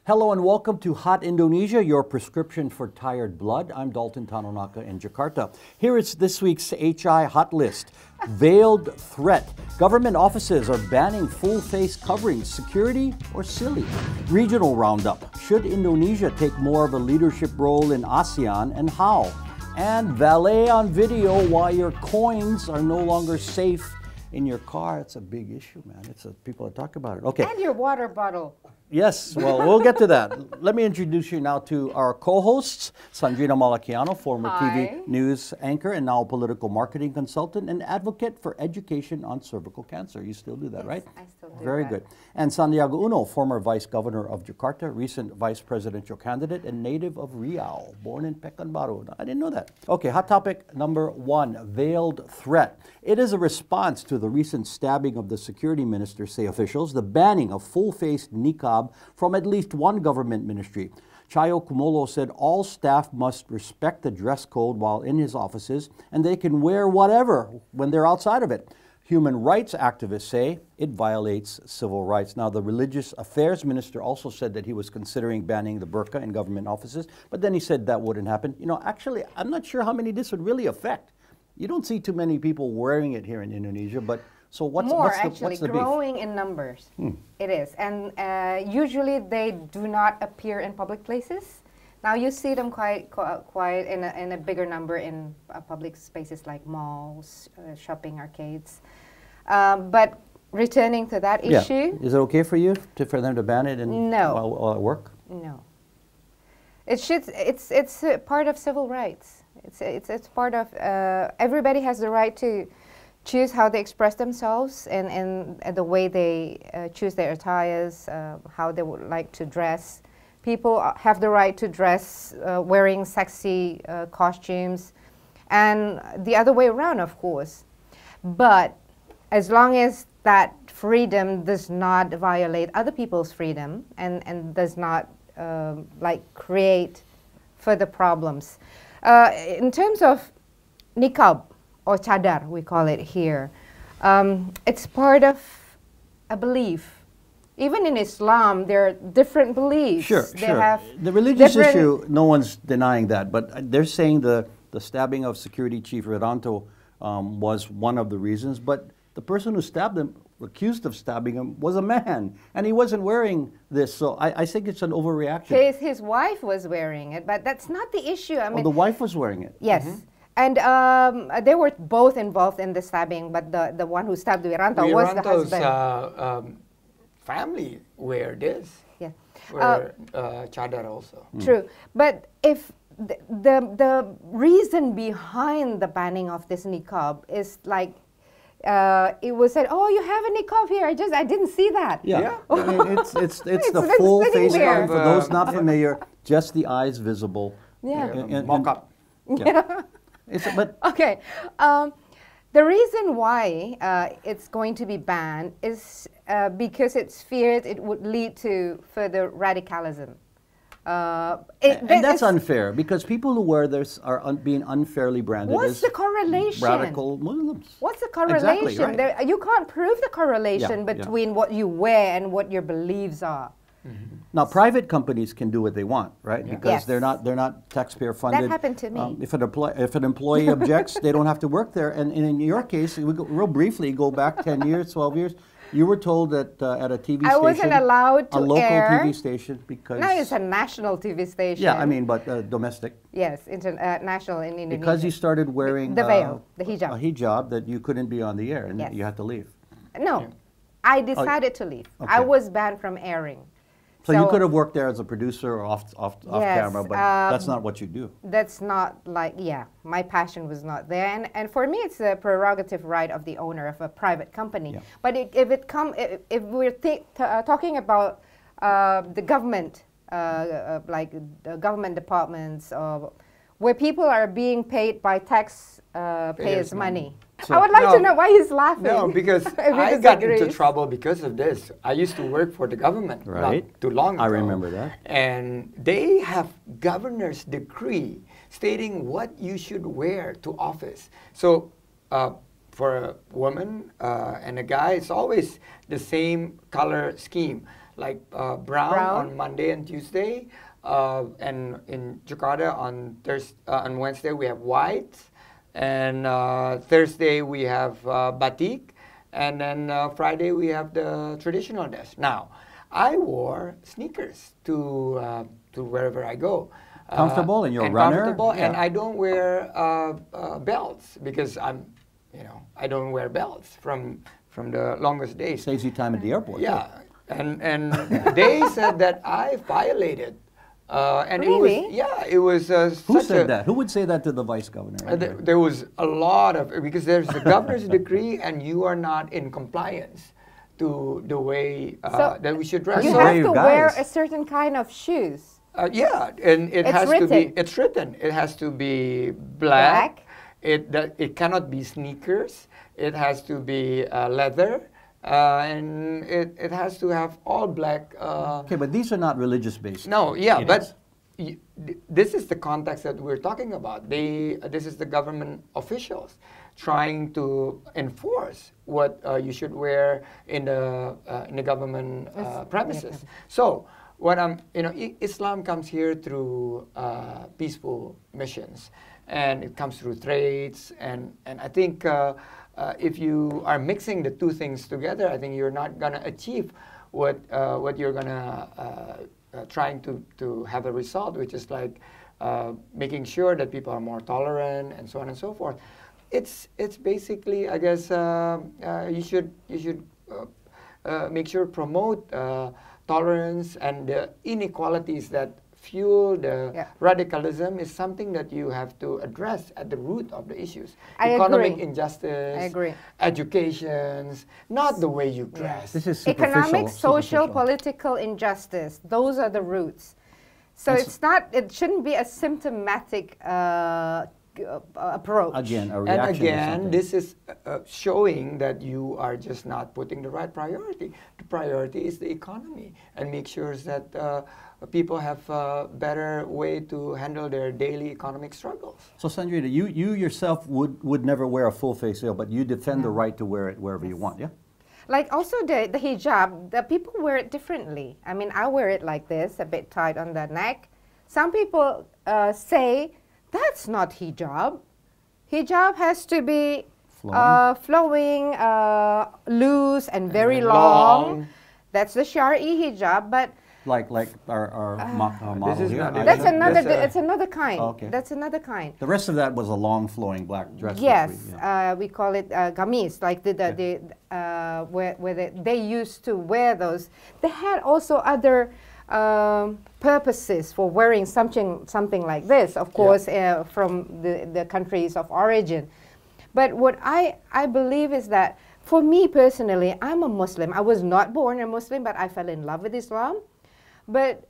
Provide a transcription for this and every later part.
Hello and welcome to Hot Indonesia, your prescription for tired blood. I'm Dalton Tanonaka in Jakarta. Here is this week's HI Hot List. Veiled threat. Government offices are banning full face coverings. Security or silly? Regional roundup. Should Indonesia take more of a leadership role in ASEAN and how? And valet on video why your coins are no longer safe in your car. It's a big issue, man. People talk about it. Okay. And your water bottle. Yes, well, we'll get to that. Let me introduce you now to our co-hosts, Sandrina Malakiano, former TV news anchor and now political marketing consultant and advocate for education on cervical cancer. You still do that, Yes, right? I still do Very that. good. And Santiago Uno, former vice governor of Jakarta, recent vice presidential candidate and native of Riau, born in Pekanbaru. I didn't know that. Okay, hot topic number 1, veiled threat. It is a response to the recent stabbing of the security minister, say officials, the banning of full-faced niqab from at least one government ministry. Chayo Kumolo said all staff must respect the dress code while in his offices and they can wear whatever when they're outside of it. Human rights activists say it violates civil rights. Now, the religious affairs minister also said that he was considering banning the burqa in government offices, but then he said that wouldn't happen. You know, actually, I'm not sure how many this would really affect. You don't see too many people wearing it here in Indonesia, but so what's the growing beef? in numbers. It is, and usually they do not appear in public places. Now you see them quite in a bigger number in public spaces like malls, shopping arcades. But returning to that issue, is it okay for you for them to ban it no. while at work? No, it should. It's part of civil rights. It's part of everybody has the right to choose how they express themselves and the way they choose their attires, how they would like to dress. People have the right to dress wearing sexy costumes, and the other way around, of course. But as long as that freedom does not violate other people's freedom and does not create further problems. In terms of niqab, or chadar, we call it here. It's part of a belief. Even in Islam, there are different beliefs. Sure. The religious issue, no one's denying that, but they're saying the stabbing of security chief Redanto was one of the reasons, but the person who stabbed him, accused of stabbing him, was a man, and he wasn't wearing this, so I think it's an overreaction. His wife was wearing it, but that's not the issue. I mean, the wife was wearing it? Yes. And they were both involved in the stabbing, but the one who stabbed Wiranto was the husband. Family wear this. Yeah. Wear chadar also. True. But if the reason behind the banning of this niqab is like, it was said, oh, you have a niqab here. I didn't see that. Yeah. It's the full face cover. For those not familiar, just the eyes visible. Yeah. Mock-up. Yeah. Okay. The reason why it's going to be banned is because it's feared it would lead to further radicalism. And that's unfair because people who wear this are being unfairly branded as the correlation? Radical Muslims. What's the correlation? Exactly, right. You can't prove the correlation between what you wear and what your beliefs are. Now, private companies can do what they want, right? Because they're not taxpayer funded. That happened to me. If an employee objects, they don't have to work there. And in your case, real briefly, go back 10 years, 12 years. You were told that at a TV station, I wasn't allowed to a local air. TV station because now it's a national TV station. Yeah, I mean, but domestic. Yes, international in Indonesia. Because you started wearing the veil, the hijab. A hijab that you couldn't be on the air and you had to leave. No, I decided to leave. Okay. I was banned from airing. So you could have worked there as a producer or off camera, but that's not what you do. That's not my passion was not there. And for me, it's a prerogative right of the owner of a private company. Yeah. But if we're talking about the government, like the government departments, where people are being paid by taxpayers' money. So, I would like to know why he's laughing. No, because I got into trouble because of this. I used to work for the government not too long ago. I remember that. And they have governor's decree stating what you should wear to office. So for a woman and a guy, it's always the same color scheme. like brown on Monday and Tuesday, and in Jakarta on Wednesday we have white, and Thursday we have batik, and then Friday we have the traditional dress. Now, I wore sneakers to wherever I go. Comfortable, and you're a and runner? Comfortable, Yeah. and I don't wear belts because I don't wear belts from the longest days. Saves you time at the airport. Yeah, and they said that I violated. And Really? it was Who said that? Who would say that to the vice governor? There was a lot of, because there's the governor's decree and you are not in compliance to the way that we should dress. You So- have you to guys. wear a certain kind of shoes. Yeah, and it It's has to be. written. It's written. It has to be black. It cannot be sneakers. It has to be leather, and it has to have all black. Okay, but these are not religious based. No, yeah, It but is. this is the context that we're talking about. This is the government officials trying to enforce what you should wear in the government premises. So, what Islam comes here through peaceful missions, and it comes through trades, and I think if you are mixing the two things together, I think you're not gonna achieve what you're gonna trying to have a result, which is like making sure that people are more tolerant and so on and so forth. It's basically, I guess, you should make sure promote tolerance, and the inequalities that fuel the radicalism is something that you have to address at the root of the issues. Economic agree. injustice, I agree. educations, not the way you dress. This is superficial. Economic, social, superficial. political injustice. Those are the roots. So it shouldn't be a symptomatic approach. Again, a And reaction to again, something. this is showing that you are just not putting the right priority. The priority is the economy, and make sure that people have a better way to handle their daily economic struggles. So Sandrina, you yourself would never wear a full face veil, but you defend the right to wear it wherever you want, yeah? Like also the hijab, the people wear it differently. I mean, I wear it like this, a bit tight on the neck. Some people say, that's not hijab. Hijab has to be flowing, loose, and very long. That's the Shari hijab, but Like our model This is here. not- I- that's That's another. a- It's another kind. Oh, okay. That's another kind. The rest of that was a long flowing black dress. which Yes, yeah. we call it gamis, like where they used to wear those. They had also other purposes for wearing something like this, of course, from the countries of origin. But what I believe is that, for me personally, I'm a Muslim. I was not born a Muslim, but I fell in love with Islam. But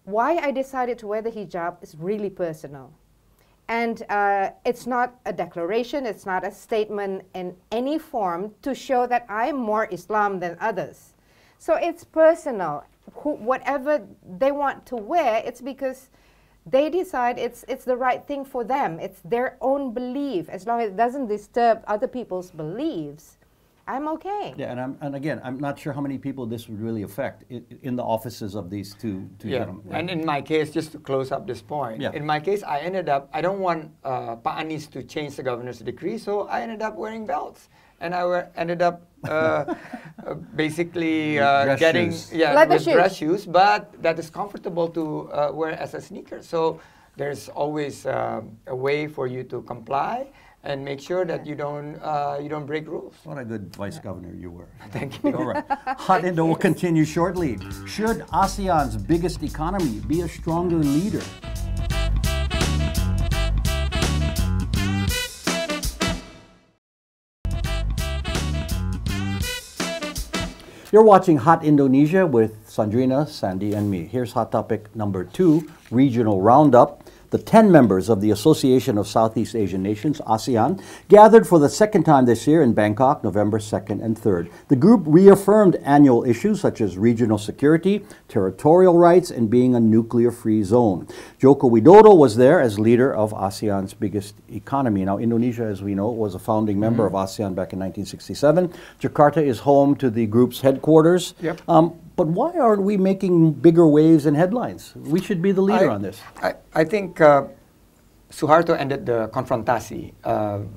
why I decided to wear the hijab is really personal. And it's not a declaration, it's not a statement in any form to show that I'm more Islam than others. So it's personal. Whatever they want to wear, it's because they decide it's the right thing for them. It's their own belief. As long as it doesn't disturb other people's beliefs, I'm okay. Yeah, and again, I'm not sure how many people this would really affect in the offices of these two gentlemen. And in my case, just to close up this point, in my case, I don't want Pak Anies to change the governor's decree, so I ended up wearing belts. And I ended up basically getting shoes. Leather with shoes. dress shoes, but that is comfortable to wear as a sneaker. So there's always a way for you to comply and make sure that you don't break rules. What a good vice governor you were. Thank you. All right. Hot Indo will continue shortly. Should ASEAN's biggest economy be a stronger leader? You're watching Hot Indonesia with Sandrina, Sandy, and me. Here's hot topic number 2, regional roundup. The 10 members of the Association of Southeast Asian Nations, ASEAN, gathered for the second time this year in Bangkok, November 2nd and 3rd. The group reaffirmed annual issues such as regional security, territorial rights, and being a nuclear-free zone. Joko Widodo was there as leader of ASEAN's biggest economy. Now, Indonesia, as we know, was a founding member of ASEAN back in 1967. Jakarta is home to the group's headquarters. Yep. But why aren't we making bigger waves and headlines? We should be the leader on this. I think Suharto ended the Konfrontasi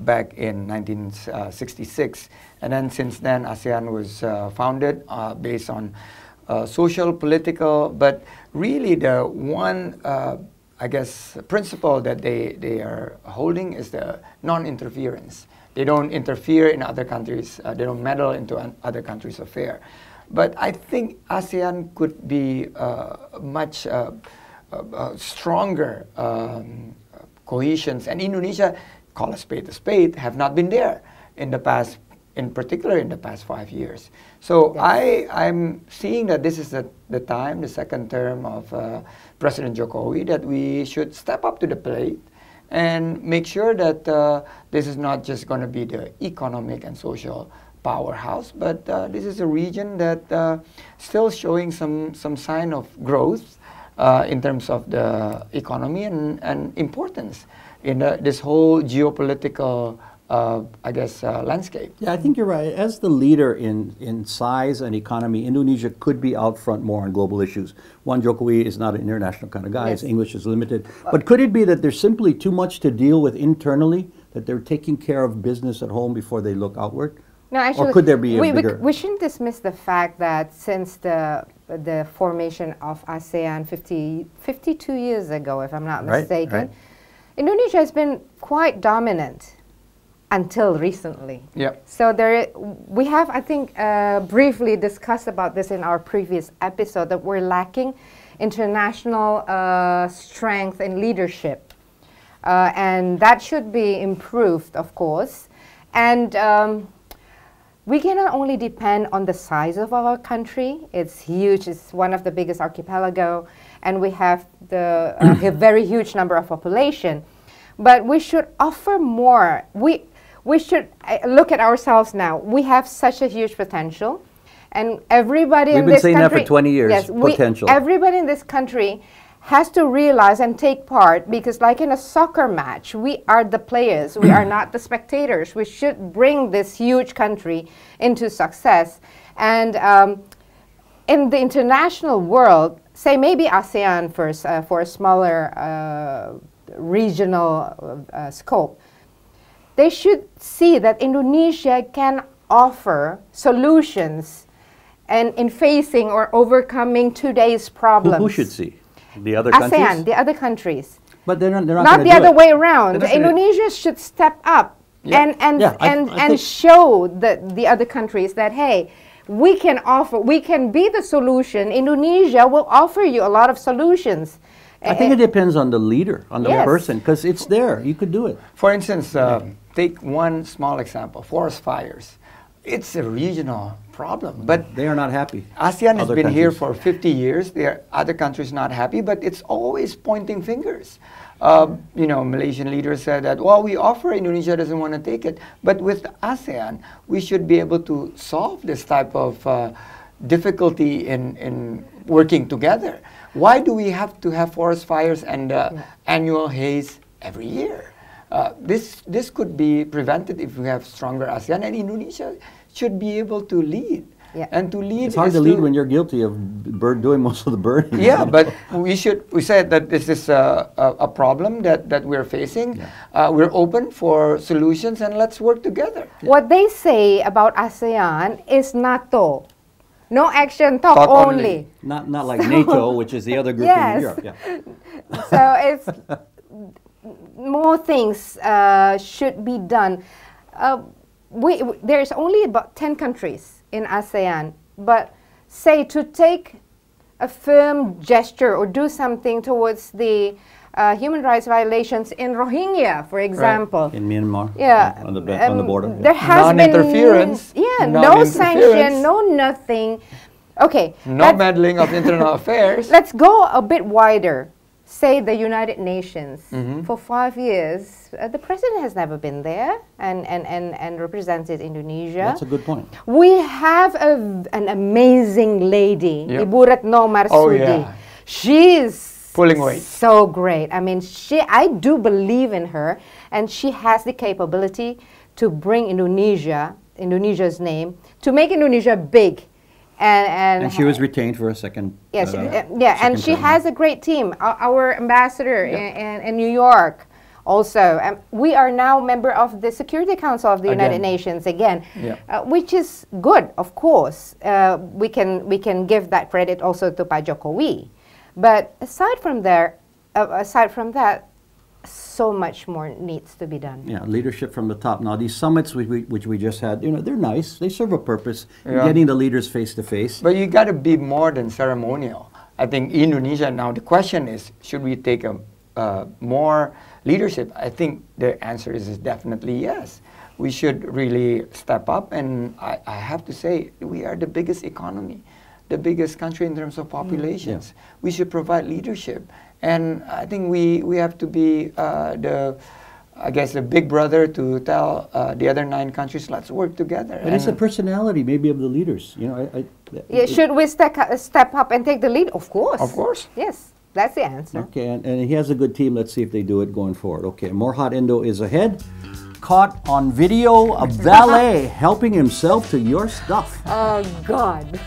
back in 1966, and then since then ASEAN was founded based on social, political, but really the one, I guess, principle that they are holding is the non-interference. They don't interfere in other countries, they don't meddle into other countries' affairs. But I think ASEAN could be much stronger cohesions, and Indonesia, call a spade, have not been there in the past, in particular in the past 5 years. So yes. I'm seeing that this is the time, the second term of President Jokowi, that we should step up to the plate and make sure that this is not just going to be the economic and social powerhouse, but this is a region that still showing some sign of growth in terms of the economy and importance in this whole geopolitical, I guess, landscape. Yeah, I think you're right. As the leader in size and economy, Indonesia could be out front more on global issues. One, Jokowi is not an international kind of guy. Yes. His English is limited. But could it be that there's simply too much to deal with internally, that they're taking care of business at home before they look outward? No, actually, or could there be a bigger... We shouldn't dismiss the fact that since the formation of ASEAN 52 years ago, if I'm not mistaken, right. Indonesia has been quite dominant until recently. Yep. So we have, I think, briefly discussed about this in our previous episode, that we're lacking international strength and leadership. And that should be improved, of course. And we cannot only depend on the size of our country. It's huge. It's one of the biggest archipelago, and we have the a very huge number of population. But we should offer more. We should look at ourselves now. We have such a huge potential, and everybody in this country... We've been saying that for 20 years, yes, potential. Everybody in this country has to realize and take part, because like in a soccer match, we are the players, we are not the spectators. We should bring this huge country into success. And in the international world, say maybe ASEAN first for a smaller regional scope, they should see that Indonesia can offer solutions and in facing or overcoming today's problems. Who should see? The other countries? ASEAN, the other countries. But they're not Not the other way around. Indonesia should step up and show the other countries that, hey, we can be the solution. Indonesia will offer you a lot of solutions. I think it depends on the leader, on the person, because it's there. You could do it. For instance, take one small example, forest fires. It's a regional problem, but they are not happy. ASEAN has been here for 50 years. There are other countries not happy, but it's always pointing fingers. Malaysian leaders said that, well, we offer, Indonesia doesn't want to take it. But with ASEAN, we should be able to solve this type of difficulty in working together. Why do we have to have forest fires and annual haze every year? This could be prevented if we have stronger ASEAN, and Indonesia should be able to lead. Yeah. And to lead, it's hard to lead when you're guilty of doing most of the burning. Yeah, but we said that this is a problem that we're facing. Yeah. We're open for solutions, and let's work together. What they say about ASEAN is NATO. No action, talk only. Not like NATO, which is the other group in Europe. Yeah. So it's more things should be done. There's only about 10 countries in ASEAN, but say to take a firm gesture or do something towards the human rights violations in Rohingya, for example. Right. In Myanmar, on the border. There has been non-interference. No sanction, no nothing. Okay. No meddling of internal affairs. Let's go a bit wider. Say the United Nations. For 5 years, the president has never been there and represented Indonesia. That's a good point. We have an amazing lady, Ibu Retno Marsudi. Oh, yeah. She's pulling weight. So great. I mean, I do believe in her, and she has the capability to bring Indonesia's name, to make Indonesia big And she was retained for a second. Yes, second and she term. has a great team. Our ambassador in New York, also, we are now member of the Security Council of the United Nations again, which is good, of course. We can give that credit also to Pa Jokowi, but aside from that, so much more needs to be done. Yeah, leadership from the top. Now, these summits which we just had, they're nice. They serve a purpose in getting the leaders face to face. But you got to be more than ceremonial. I think Indonesia now, the question is, should we take more leadership? I think the answer is definitely yes. We should really step up, and I have to say, we are the biggest economy, the biggest country in terms of populations. We should provide leadership. And I think we have to be the big brother to tell the other 9 countries, let's work together. But it's the personality maybe of the leaders. Should we step up and take the lead? Of course. Of course. Yes, that's the answer. Okay, and he has a good team. Let's see if they do it going forward. Okay, more Hot Indo is ahead. Caught on video, a valet helping himself to your stuff. Oh, God.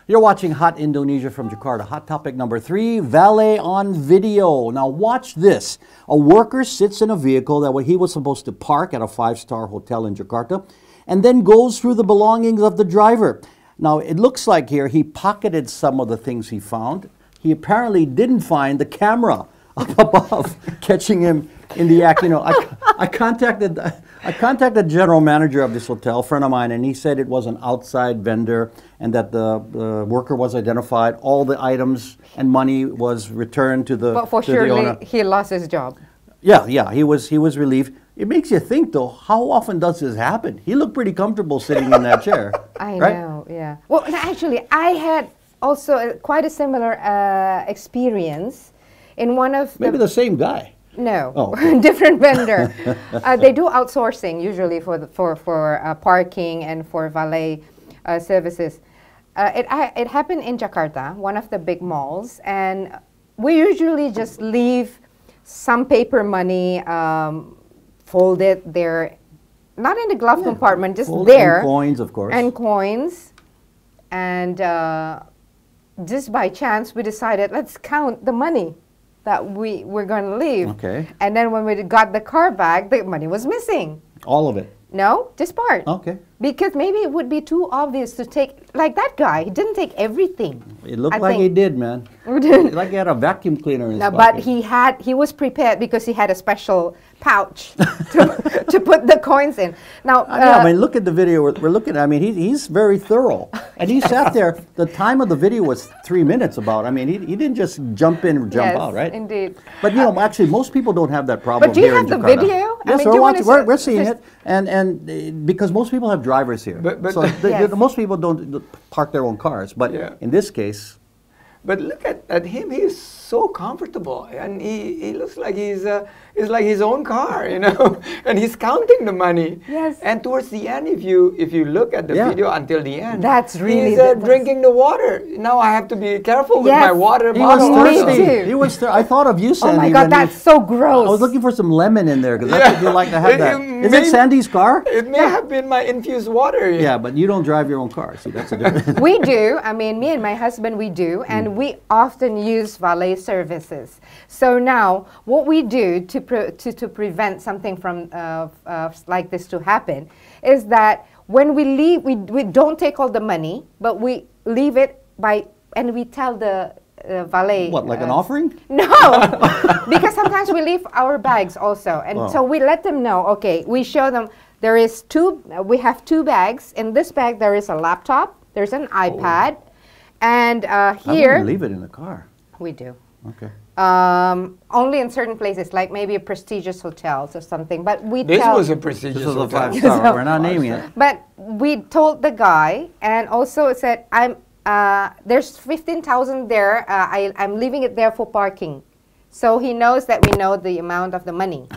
You're watching Hot Indonesia from Jakarta. Hot topic number 3, valet on video. Now watch this. A worker sits in a vehicle that he was supposed to park at a 5-star hotel in Jakarta and then goes through the belongings of the driver. Now it looks like here he pocketed some of the things he found. He apparently didn't find the camera up above catching him in the act. I contacted the general manager of this hotel, a friend of mine, and he said it was an outside vendor and that the worker was identified. All the items and money was returned to the But for to the owner. surely he lost his job. Yeah, he was relieved. It makes you think, though, how often does this happen? He looked pretty comfortable sitting in that chair. I right? know, yeah. Well, actually, I had also quite a similar experience in one of Maybe the same guy. No, Oh, okay. different vendor. They do outsourcing usually for parking and for valet services. It happened in Jakarta, one of the big malls, and we usually just leave some paper money folded there, not in the glove compartment, just there. And coins, of course. And coins, and just by chance we decided let's count the money that we were going to leave. Okay. And then when we got the car back, the money was missing. All of it. No, just part. Okay. Because maybe it would be too obvious to take, like that guy, he didn't take everything. It looked like he did, man. Like he had a vacuum cleaner in his No, pocket. but he was prepared because he had a special pouch to put the coins in. Now, I mean, look at the video we're looking at. I mean, he's very thorough. And he sat there. The time of the video was 3 minutes about. I mean, he didn't just jump in or jump yes, out, right? Indeed. But, actually, most people don't have that problem But do you here in have the Jakarta. video? I Yes, mean, do you wanna we're seeing just- it. And because most people have drivers here. But- so Yes. most people don't park their own cars. But in this case... But look at him; he is so comfortable, and he looks like it's like his own car, and he's counting the money. Yes. And towards the end, if you look at the video until the end, That's really he's drinking the water. Now I have to be careful with Yes. my water He was bottle. Me thirsty. too. He was I thought of you, Oh Sandy. my God, when that's so gross. I was looking for some lemon in there because that's what you like to have. That is it Sandy's car? It may have been my infused water. Yeah, but you don't drive your own car. See, that's a difference. We do. I mean, me and my husband, we do. And we often use valet services. So now, what we do to prevent something from like this to happen is that when we leave, we don't take all the money, but we leave it and we tell the valet. What, like an offering? No, because sometimes we leave our bags also, and so we let them know. Okay, we show them we have 2 bags. In this bag, there is a laptop, there's an iPad, and I here wouldn't leave it in the car. we do. Okay. Only in certain places, like maybe prestigious hotels or something. But we This tell. was a prestigious This is a hotel. 5-star. We're not naming it. But we told the guy, and also said, there's 15,000 there. I'm leaving it there for parking. So he knows that we know the amount of the money.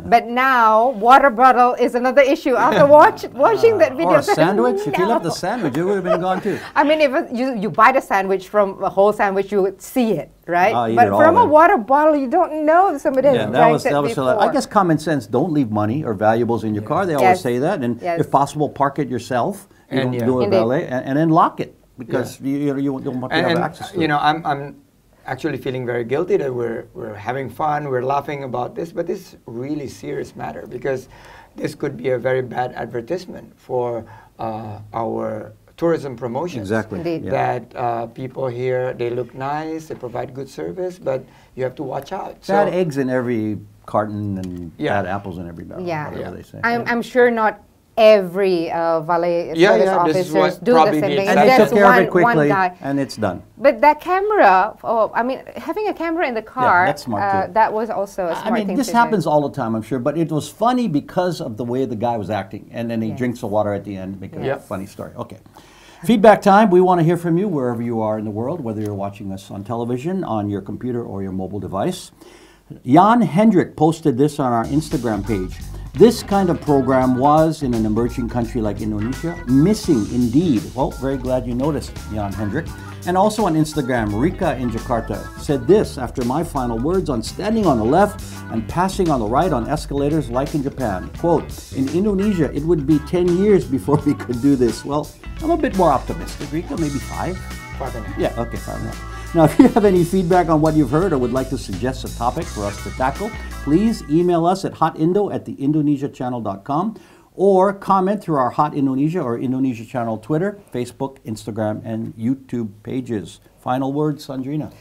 But now, water bottle is another issue. After watching that video, Or a sandwich. If you left the sandwich, it would have been gone too. I mean, if you buy the sandwich from a whole sandwich, you would see it, right? Eat But it all from a then. water bottle, you don't know if somebody has drank it before. I guess common sense. Don't leave money or valuables in your car. They always Yes. say that, and Yes. if possible, park it yourself. You And don't yeah. do a Indeed. valet, and then lock it because you don't want to have And access to you it. know, I'm actually feeling very guilty that we're having fun, we're laughing about this, but this is really serious matter because this could be a very bad advertisement for our tourism promotions. Exactly. Indeed. Yeah. That people here, they look nice, they provide good service, but you have to watch out. Bad eggs in every carton and Yeah. bad apples in every barrel. Yeah. Whatever they say. I'm sure not every valet Yeah, service yeah, this is officers what do the probably same the thing. and exception. they Just took care of it one quickly, guy. and it's done. But that camera, I mean, having a camera in the car, that's smart too. that was also a smart I mean, thing this to do. happens all the time, I'm sure, but it was funny because of the way the guy was acting, and then he Yes. drinks the water at the end because Yes. it's a funny story. Okay. Feedback time. We want to hear from you wherever you are in the world, whether you're watching us on television, on your computer, or your mobile device. Jan Hendrik posted this on our Instagram page. This kind of program was, in an emerging country like Indonesia, missing indeed. Well, very glad you noticed, Jan Hendrik. And also on Instagram, Rika in Jakarta said this after my final words on standing on the left and passing on the right on escalators like in Japan. Quote, in Indonesia, it would be 10 years before we could do this. Well, I'm a bit more optimistic, Rika, maybe 5? 5.5. Yeah, okay, 5.5. Now, if you have any feedback on what you've heard or would like to suggest a topic for us to tackle, please email us at hotindo@theindonesiachannel.com or comment through our Hot Indonesia or Indonesia Channel Twitter, Facebook, Instagram, and YouTube pages. Final words, Sandrina.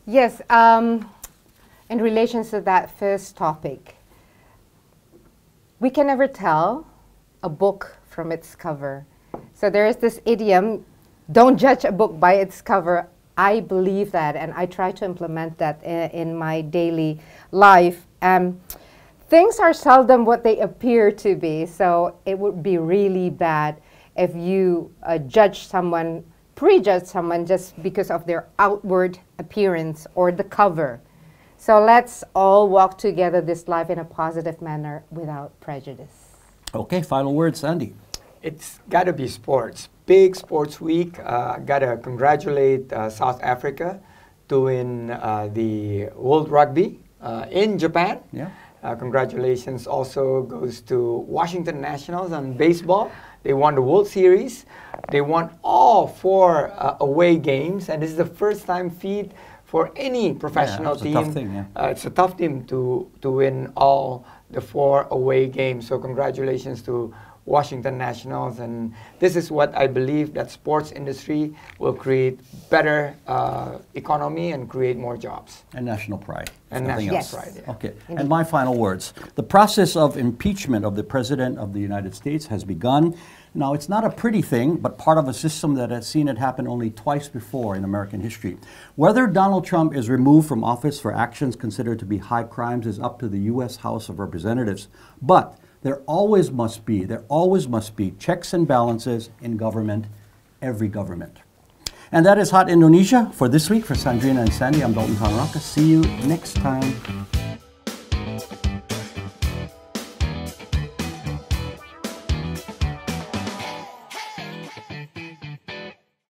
Yes, in relation to that first topic, we can never tell a book from its cover. So there is this idiom, don't judge a book by its cover. I believe that, and I try to implement that in my daily life. Things are seldom what they appear to be, so it would be really bad if you judge someone, prejudge someone just because of their outward appearance or the cover. So let's all walk together this life in a positive manner without prejudice. Okay, final words, Sandy. It's got to be sports. Big sports week. Got to congratulate South Africa to win the World Rugby in Japan. Yeah. Congratulations also goes to Washington Nationals on baseball. They won the World Series. They won all 4 away games, and this is the first time feat for any professional it's a team. tough thing, yeah. It's a tough team to win all the 4 away games. So congratulations to Washington Nationals, and this is what I believe that sports industry will create better economy and create more jobs. And national pride. And Nothing national else. pride, yeah. Okay. And my final words. The process of impeachment of the President of the United States has begun. Now, it's not a pretty thing, but part of a system that has seen it happen only twice before in American history. Whether Donald Trump is removed from office for actions considered to be high crimes is up to the U.S. House of Representatives. But there always must be checks and balances in government, every government. And that is Hot Indonesia for this week. For Sandrina and Sandy, I'm Dalton Tanraka. See you next time.